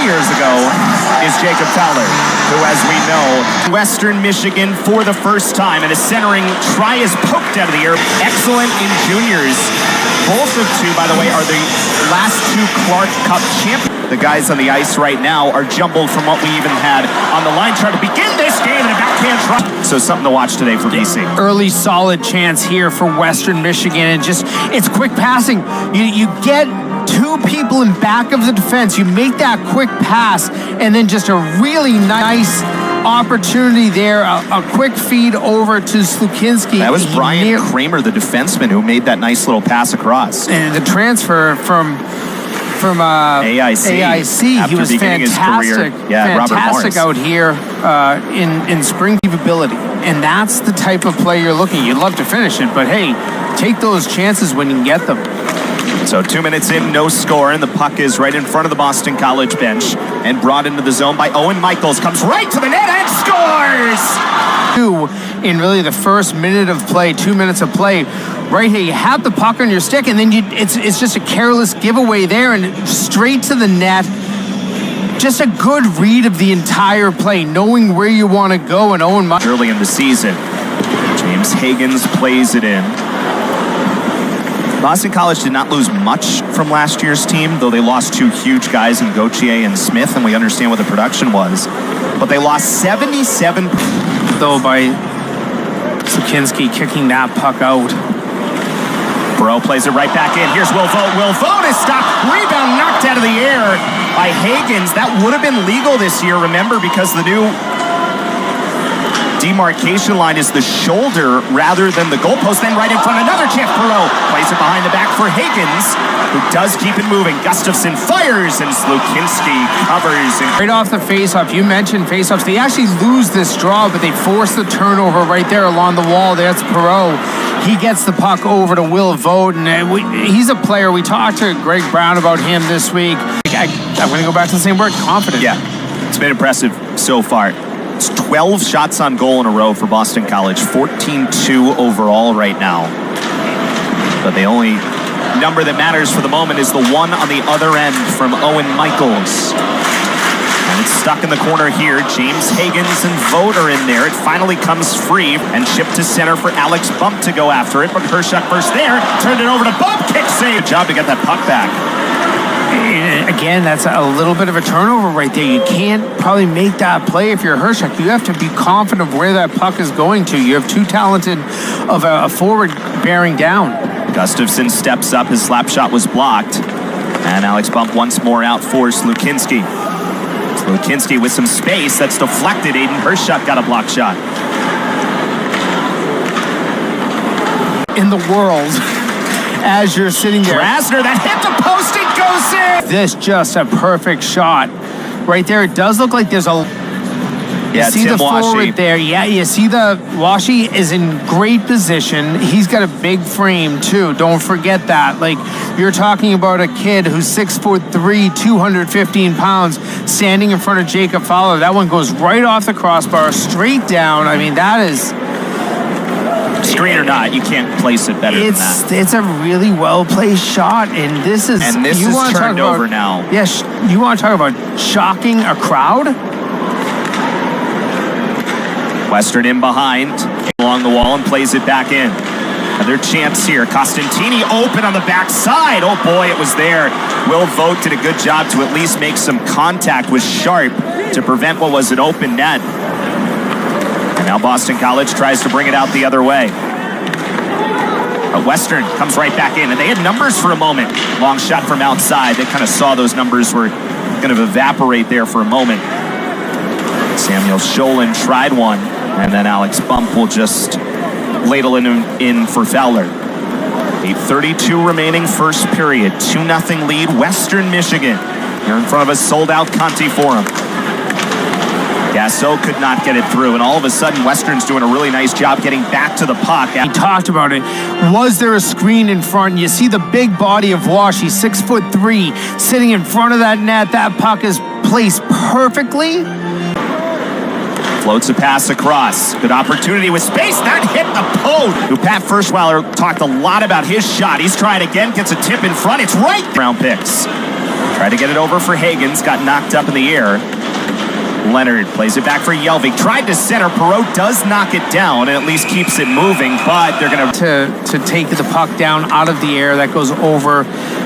years ago is Jacob Fowler, who, as we know, Western Michigan for the first time, and a centering try is poked out of the air. Excellent in juniors. Both of two, by the way, are the last two Clark Cup champions. The guys on the ice right now are jumbled from what we even had on the line trying to begin this game in a backhand try. So something to watch today for BC. Early solid chance here for Western Michigan, and just it's quick passing. You get two people in back of the defense. You make that quick pass, and then just a really nice opportunity there. A quick feed over to Slukinski. That was Brian Kramer, the defenseman, who made that nice little pass across. And the transfer from AIC, he was fantastic. Fantastic out here in spring capability, and that's the type of play you're looking. You'd love to finish it, but hey, take those chances when you can get them. So 2 minutes in, no score, and the puck is right in front of the Boston College bench and brought into the zone by Owen Michaels. Comes right to the net and scores! In really the first minute of play, 2 minutes of play. Right here, you have the puck on your stick, and then it's just a careless giveaway there and straight to the net. Just a good read of the entire play, knowing where you want to go, and Owen Michaels. Early in the season, James Hagens plays it in. Boston College did not lose much from last year's team, though they lost two huge guys in Gauthier and Smith, and we understand what the production was. But they lost 77... Though by Slukinski kicking that puck out. Bro plays it right back in. Here's Will Vogt. Will Vogt is stopped. Rebound knocked out of the air by Hagens. That would have been legal this year, remember, because the new demarcation line is the shoulder rather than the goalpost. Then right in front, another chance. Perot plays it behind the back for Hagens, who does keep it moving. Gustafson fires, and Slukinski covers. Right off the faceoff, you mentioned faceoffs. They actually lose this draw, but they force the turnover right there along the wall. That's Perot. He gets the puck over to Will Vogt, and he's a player. We talked to Greg Brown about him this week. I'm going to go back to the same word, confident. Yeah, it's been impressive so far. It's 12 shots on goal in a row for Boston College, 14-2 overall right now. But the only number that matters for the moment is the one on the other end from Owen Michaels. And it's stuck in the corner here. James Hagens and Vogt are in there. It finally comes free and shipped to center for Alex Bump to go after it. But Hershuk first there, turned it over to Bump, kick save. Good job to get that puck back. Again, that's a little bit of a turnover right there. You can't probably make that play if you're Hershuk. You have to be confident of where that puck is going to. You have too talented of a forward bearing down. Gustafson steps up. His slap shot was blocked. And Alex Bump once more out for Slukinski. Slukinski with some space. That's deflected. Aiden Hershuk got a block shot. In the world, as you're sitting there. Grasner, that hit the post, it goes in! This just a perfect shot. Right there, it does look like there's a... You see Tim the forward Washi there. Yeah, you see the... Washi is in great position. He's got a big frame, too. Don't forget that. Like, you're talking about a kid who's 6'3", 215 pounds, standing in front of Jacob Fowler. That one goes right off the crossbar, straight down. I mean, that is... Screen or not, you can't place it better than that. It's a really well-placed shot, and this is turned over now. Yes, you want to talk about shocking a crowd? Western in behind, along the wall, and plays it back in. Another chance here. Costantini open on the backside. Oh boy, it was there. Will Vogt did a good job to at least make some contact with Sharp to prevent what was an open net. And now Boston College tries to bring it out the other way. But Western comes right back in, and they had numbers for a moment. Long shot from outside. They kind of saw those numbers were going to evaporate there for a moment. Samuel Sholin tried one, and then Alex Bump will just ladle in for Fowler. 8:32 remaining first period. 2-0 lead, Western Michigan. Here in front of a sold-out Conti Forum. Gasso could not get it through, and all of a sudden, Western's doing a really nice job getting back to the puck. He talked about it. Was there a screen in front? You see the big body of Washi, 6'3", sitting in front of that net. That puck is placed perfectly. Floats a pass across. Good opportunity with space. That hit the post. Who Pat Firschweiler talked a lot about his shot. He's trying again, gets a tip in front. It's right. Round picks. Tried to get it over for Hagens, got knocked up in the air. Leonard plays it back for Jelvik. Tried to center. Perreault does knock it down and at least keeps it moving, but they're going to take the puck down out of the air. That goes over,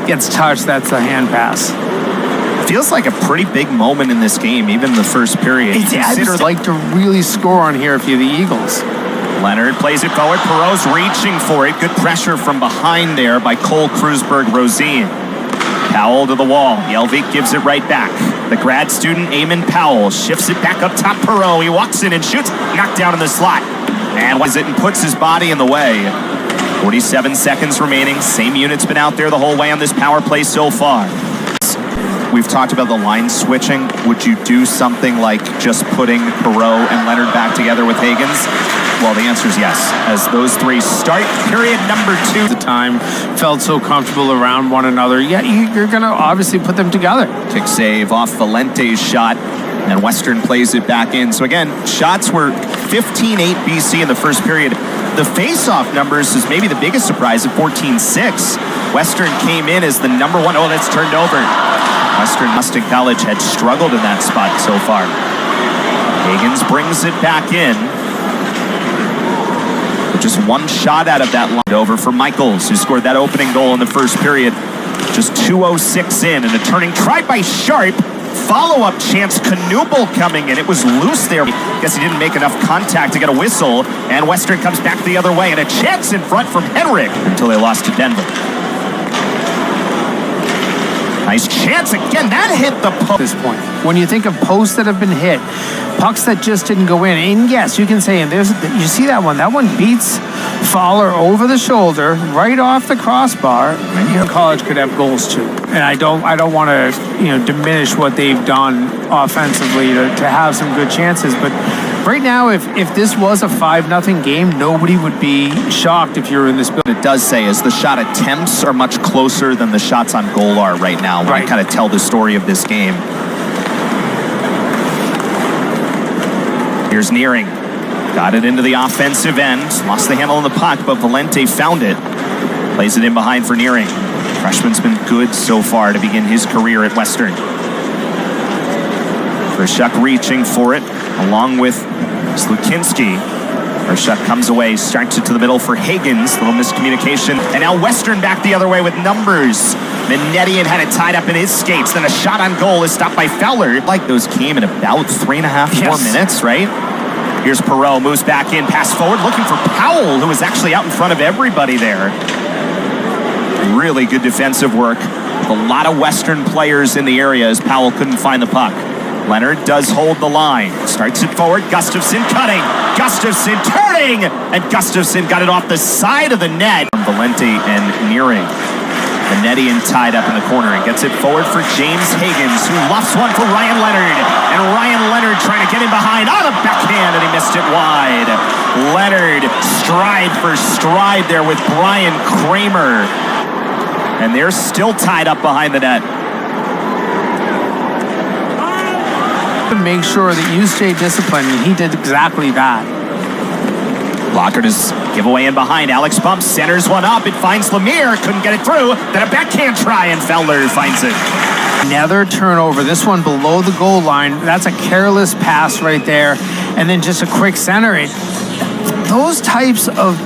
gets touched. That's a hand pass. Feels like a pretty big moment in this game, even the first period. I'd just like to really score on here if you're the Eagles. Leonard plays it forward. Perreault's reaching for it. Good pressure from behind there by Cole Krusberg-Rosine. Powell to the wall. Jelvik gives it right back. The grad student, Eamon Powell, shifts it back up top. Perreault, he walks in and shoots. Knocked down in the slot. And was it and puts his body in the way. 47 seconds remaining. Same unit's been out there the whole way on this power play so far. We've talked about the line switching. Would you do something like just putting Perreault and Leonard back together with Hagens? Well, the answer is yes. As those three start period number 2. The time felt so comfortable around one another. Yeah, you're going to obviously put them together. Kick save off Valente's shot, and Western plays it back in. So again, shots were 15-8 BC in the first period. The face-off numbers is maybe the biggest surprise at 14-6. Western came in as the number 1. Oh, that's turned over. Western College had struggled in that spot so far. Hagens brings it back in. Just one shot out of that line. Over for Michaels, who scored that opening goal in the first period. Just 2:06 in, and a turning try by Sharp. Follow-up chance, Knuble coming in. It was loose there. Guess he didn't make enough contact to get a whistle, and Western comes back the other way, and a chance in front from Henrik until they lost to Denver. Nice chance again. That hit the post. At this point, when you think of posts that have been hit, pucks that just didn't go in, and yes, you can say, and you see that one. That one beats Fowler over the shoulder, right off the crossbar. College could have goals too, and I don't want to diminish what they've done offensively to have some good chances, but right now, if this was a 5-0 game, nobody would be shocked if you're in this building. It does say is the shot attempts are much closer than the shots on goal are right now. When I kind of tell the story of this game. Here's Nearing. Got it into the offensive end. Lost the handle on the puck, but Valente found it. Plays it in behind for Nearing. Freshman's been good so far to begin his career at Western. Vershuk reaching for it, along with Slukinski. Vershuk comes away, starts it to the middle for Hagens. Little miscommunication. And now Western back the other way with numbers. Minnetian had it tied up in his skates. Then a shot on goal is stopped by Fowler. Like those came in about 3.5, 4 minutes, right? Here's Perreault, moves back in, pass forward, looking for Powell, who was actually out in front of everybody there. Really good defensive work. A lot of Western players in the area as Powell couldn't find the puck. Leonard does hold the line. Starts it forward. Gustafsson cutting. Gustafsson turning. And Gustafsson got it off the side of the net. Valente and Nearing. Minnetian tied up in the corner and gets it forward for James Hagens, who lofts one for Ryan Leonard. And Ryan Leonard trying to get him behind on a backhand, and he missed it wide. Leonard stride for stride there with Brian Kramer. And they're still tied up behind the net. To make sure that you stay disciplined, and he did exactly that. Lockard is giveaway in behind. Alex bumps, centers one up. It finds Lemire, couldn't get it through. Then a backhand try, and Fowler finds it. Another turnover. This one below the goal line. That's a careless pass right there, and then just a quick center. Those types of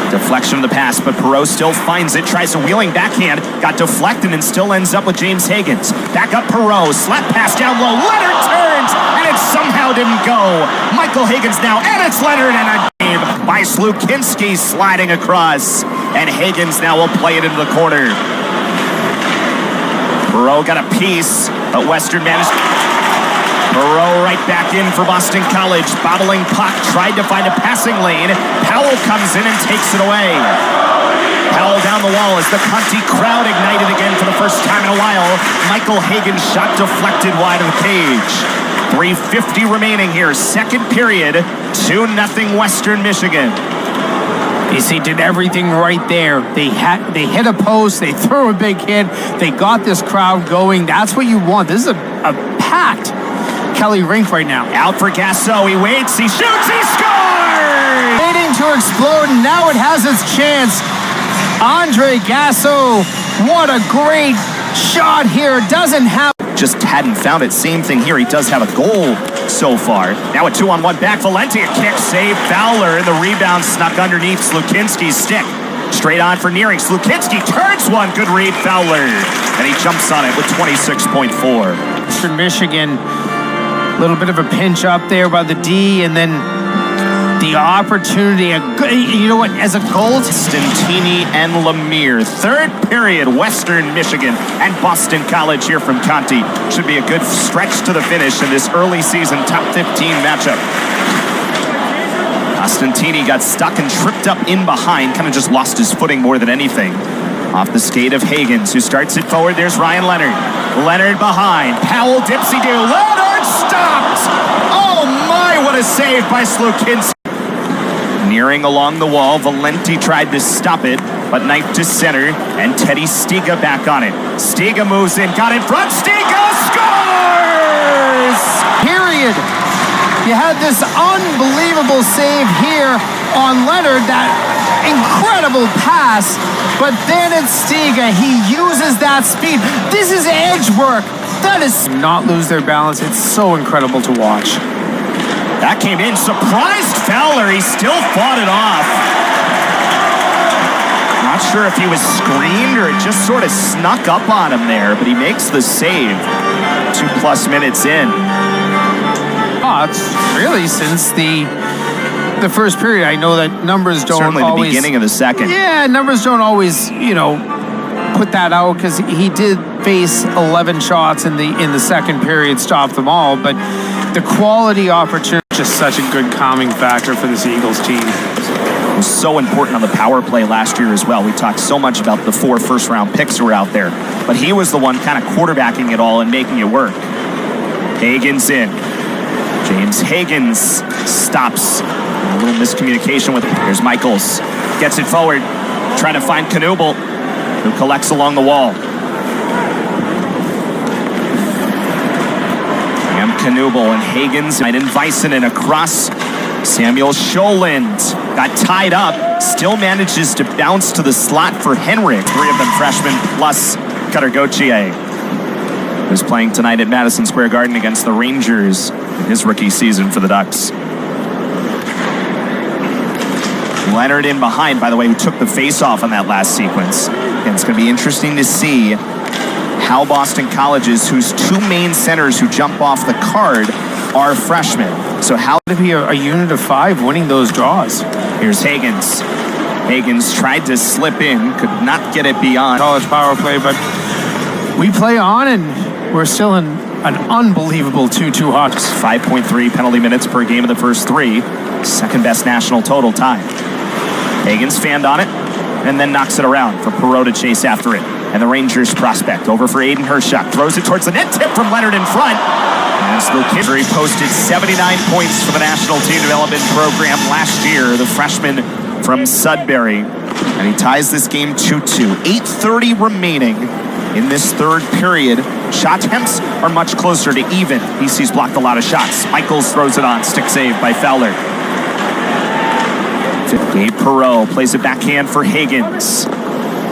deflection of the pass, but Perreault still finds it, tries a wheeling backhand, got deflected and still ends up with James Hagens. Back up Perreault, slap pass down low, Leonard turns, and it somehow didn't go. Michael Hagens now, and it's Leonard, and a game by Slukinski sliding across, and Hagens now will play it into the corner. Perreault got a piece, but Western managed. Perreault right back in for Boston College. Bobbling puck, tried to find a passing lane. Powell comes in and takes it away. Powell down the wall as the Conti crowd ignited again for the first time in a while. Michael Hagens shot deflected wide of the cage. 3:50 remaining here. Second period. 2-0 Western Michigan. BC did everything right there. They hit a post. They threw a big hit. They got this crowd going. That's what you want. This is a packed Kelly rink right now. Out for Gasso. He waits. He shoots. He scores! Waiting to explode, and now it has its chance. Andre Gasso, what a great shot here. Doesn't have... Just hadn't found it. Same thing here. He does have a goal so far. Now a 2-on-1 back. Valenti, a kick save. Fowler, and the rebound snuck underneath Slukinski's stick. Straight on for Nearing. Slukinski turns one. Good read, Fowler. And he jumps on it with 26.4. For Michigan, a little bit of a pinch up there by the D, and then the opportunity. You know what? As a goal, Stantini and Lemire. Third period, Western Michigan and Boston College here from Conti. Should be a good stretch to the finish in this early season top 15 matchup. Stantini got stuck and tripped up in behind, kind of just lost his footing more than anything. Off the skate of Hagens, who starts it forward. There's Ryan Leonard. Leonard behind. Powell, dipsy-do. Leonard stopped! Oh my, what a save by Slukinski. Nearing along the wall, Valenti tried to stop it, but knifed to center, and Teddy Stiga back on it. Stiga moves in, got in front, Stiga scores! Period. You had this unbelievable save here on Leonard, that incredible pass, but then it's Stiga. He uses that speed. This is edge work. That is... Not lose their balance. It's so incredible to watch. That came in, surprised Fowler. He still fought it off. Not sure if he was screened or it just sort of snuck up on him there, but he makes the save 2+ minutes in. It's really since the first period. I know that numbers don't certainly always... the beginning of the second. Yeah, numbers don't always, put that out, because he did face 11 shots in the second period, stopped them all, but the quality opportunity is just such a good calming factor for this Eagles team. It was so important on the power play last year as well. We talked so much about the 4 first-round picks who were out there, but he was the one kind of quarterbacking it all and making it work. Hagens in. James Hagens stops. A little miscommunication with him. Here's Michaels. Gets it forward. Trying to find Knubel, who collects along the wall. Knubel and Hagens and Väisänen across. Samuel Scholand got tied up, still manages to bounce to the slot for Henrik. 3 of them freshmen plus Cutter Gauthier, who's playing tonight at Madison Square Garden against the Rangers in his rookie season for the Ducks. Leonard in behind, by the way, who took the face-off on that last sequence. And it's going to be interesting to see how Boston College's, whose 2 main centers who jump off the card are freshmen. So how to be a unit of 5 winning those draws. Here's Hagens. Hagens tried to slip in, could not get it beyond college power play, but we play on, and we're still in an unbelievable 2-2 hot. 5.3 penalty minutes per game of the first 3. Second best national total time. Hagens fanned on it and then knocks it around for Perreault to chase after it. And the Rangers prospect over for Aiden Hershuk. Throws it towards the net, tip from Leonard in front. And Slukinski posted 79 points for the National Team Development Program last year, the freshman from Sudbury. And he ties this game 2-2. 8:30 remaining in this third period. Shot attempts are much closer to even. BC's blocked a lot of shots. Michaels throws it on. Stick save by Fowler. Gabe Perreault plays it backhand for Hagens.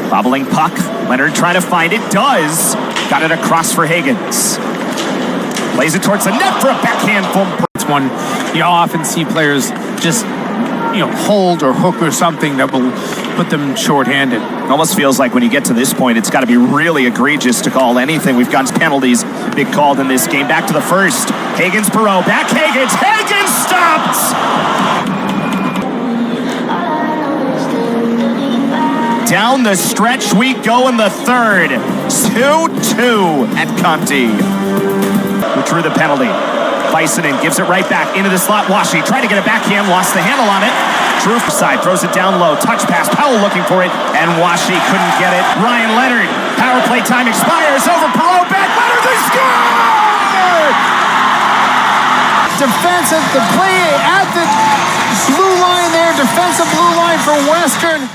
Bobbling puck. Leonard trying to find it. Does. Got it across for Hagens. Plays it towards the net for a backhand from Perreault. It's one you often see players just hold or hook or something that will put them shorthanded. It almost feels like when you get to this point, it's got to be really egregious to call anything. We've got penalties big called in this game. Back to the first. Hagens, Perreault, back Hagens. Hagens stops! Down the stretch we go in the third. 2-2 at Conti. Who drew the penalty. Väisänen gives it right back into the slot. Washi tried to get it backhand, lost the handle on it. Drew side, throws it down low. Touch pass, Powell looking for it, and Washi couldn't get it. Ryan Leonard, power play time expires. Over Perreault, back Leonard, they score! Defensive, the play at the blue line there. Defensive blue line for Western.